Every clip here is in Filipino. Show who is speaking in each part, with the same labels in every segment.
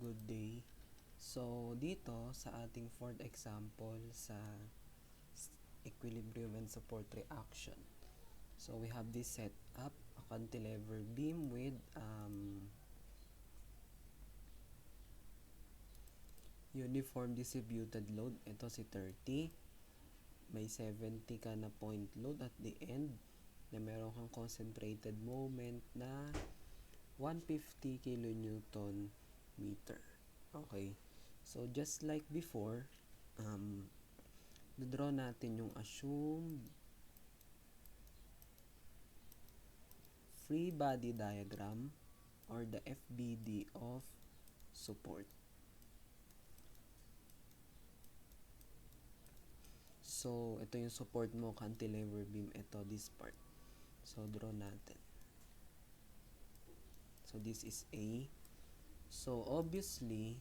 Speaker 1: Good day. So, dito sa ating fourth example sa equilibrium and support reaction. So, we have this setup, a cantilever beam with uniform distributed load. Ito si 30. May 70 ka na point load at the end na meron kang concentrated moment na 150 kilonewton meter. Okay. So, just like before, draw natin yung assumed free body diagram or the FBD of support. So, ito yung support mo, cantilever beam. Ito, this part. So, draw natin. So, this is A. So, obviously,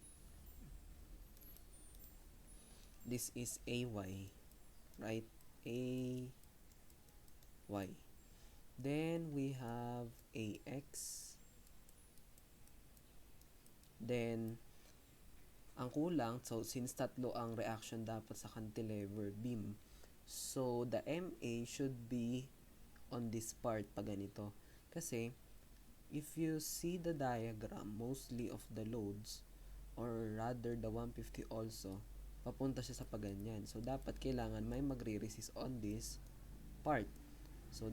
Speaker 1: this is AY. Right? AY. Then, we have AX. Then, ang kulang, so since tatlo ang reaction dapat sa cantilever beam, so the MA should be on this part pag ganito. Kasi, if you see the diagram, mostly of the loads, or rather the 150 also, papunta siya sa paganyan. So, dapat kailangan may magre-resist on this part. So,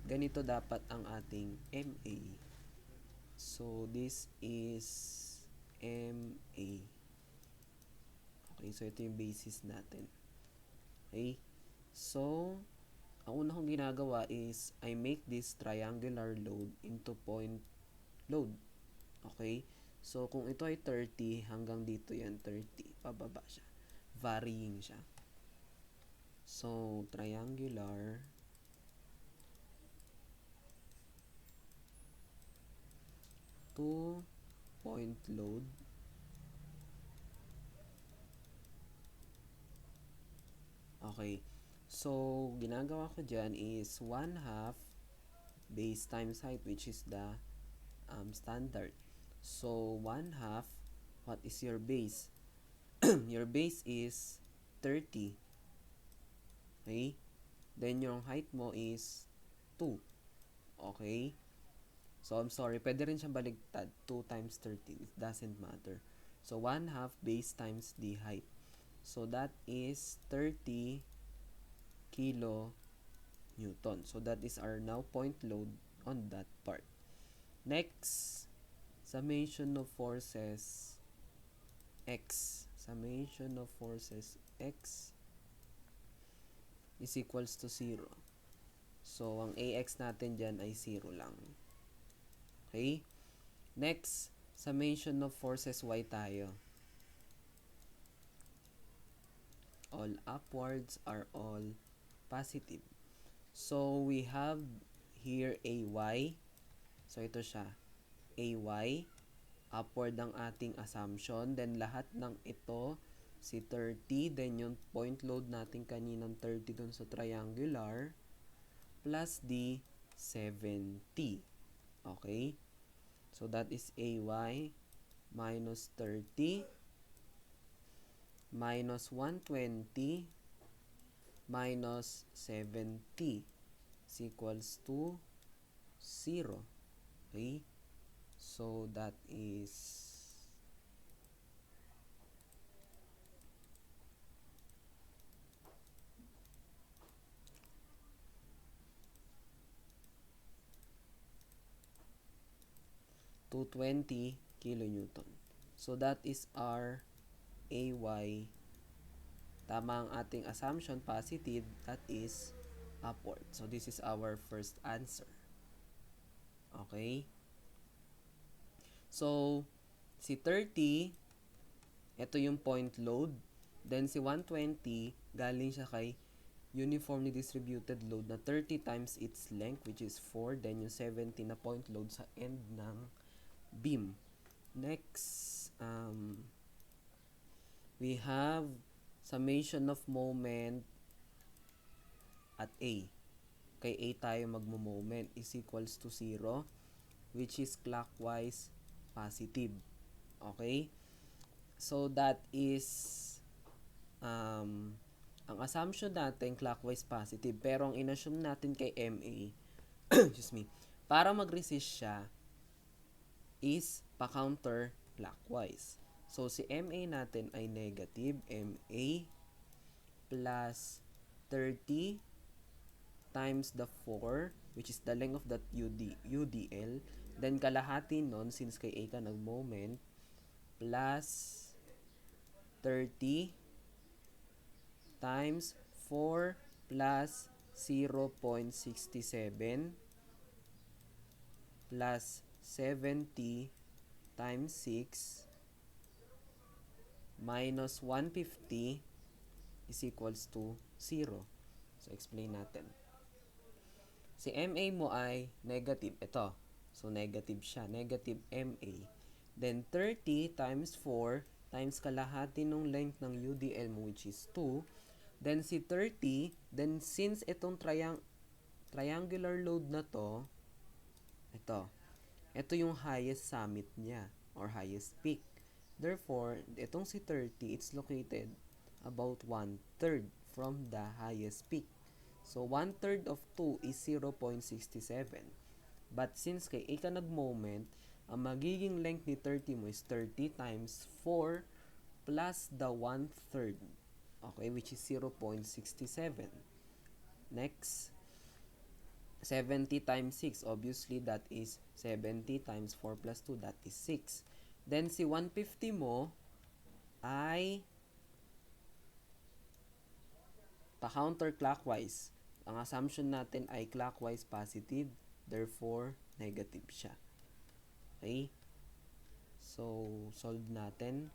Speaker 1: ganito dapat ang ating MA. So, this is MA. Okay, so ito yung basis natin. Okay, so ang una kong ginagawa is I make this triangular load into point load. Okay, so kung ito ay 30 hanggang dito yan 30, pababa siya, varying siya. So triangular to point load. Okay, so ginagawa ko dyan is 1/2 base times height, which is the standard. So 1/2, what is your base? Your base is 30. Okay, then yung height mo is 2. Okay, so I'm sorry, pwede rin siyang baligtad, 2 times 30, it doesn't matter. So 1/2 base times the height. So that is 30 kilo Newton. So that is our now point load on that part. Next, summation of forces X. Summation of forces X is equals to 0. So, ang AX natin dyan ay 0 lang. Okay? Next, summation of forces Y tayo. All upwards are all positive. So, we have here AY. So, ito siya. AY. Upward ang ating assumption. Then, lahat ng ito, si 30. Then, yung point load natin kaninang 30 dun sa triangular. Plus the 70. Okay? So, that is AY minus 30 minus 120 minus 70 is equals to 0. Okay? So, that is 220 kilonewton. So, that is our AY. Tama ang ating assumption, positive, that is upward. So, this is our first answer. Okay? So, si 30, ito yung point load. Then, si 120, galing siya kay uniformly distributed load na 30 times its length, which is 4. Then, yung 70 na point load sa end ng beam. Next, we have summation of moment at A. Kay A tayo magmo-moment is equals to 0, which is clockwise positive. Okay? So, that is um, ang assumption natin clockwise positive. Pero ang inassume natin kay MA, excuse me, para mag-resist siya is pa-counter clockwise. So, si MA natin ay negative. MA plus 30 times the 4, which is the length of that UDL. Then, kalahati nun, since kay A ka nag-moment, plus 30 times 4 plus 0.67 plus 70 times 6 minus 150 is equals to 0. So, explain natin. Si MA mo ay negative. Ito. So, negative siya. Negative MA. Then, 30 times 4 times kalahati ng length ng UDL mo, which is 2. Then, si 30, then since itong triangular load na to, ito yung highest summit niya or highest peak. Therefore, itong si 30, it's located about 1/3 from the highest peak. So, 1/3 of 2 is 0.67. But since kay A ka nag-moment, ang magiging length ni 30 mo is 30 times 4 plus the 1/3. Okay, which is 0.67. Next, 70 times 6. Obviously, that is 70 times 4 plus 2. That is 6. Then, si 150 mo ay pa-counterclockwise. Ang assumption natin ay clockwise positive. Therefore, negative siya. Okay? So, solve natin.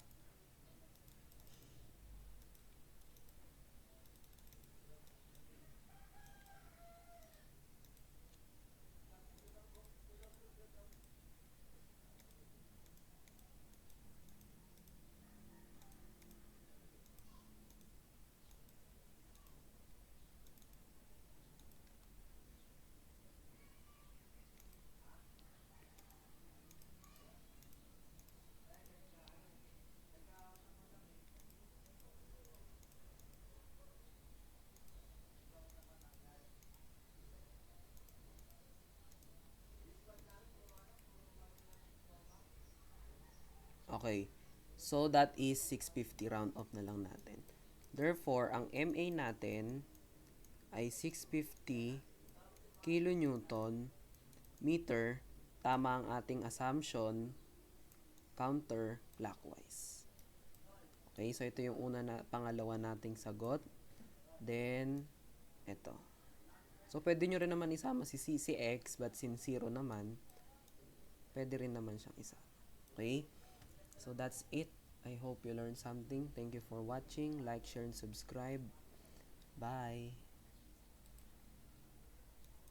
Speaker 1: Okay. So, that is 650. Round off na lang natin. Therefore, ang MA natin ay 650 kilonewton meter. Tama ang ating assumption counterclockwise. Okay, so ito yung pangalawa nating sagot. Then, ito. So, pwede nyo rin naman isama si CCX, but since 0 naman, pwede rin naman siyang isa. Okay? So, that's it. I hope you learned something. Thank you for watching. Like, share, and subscribe. Bye!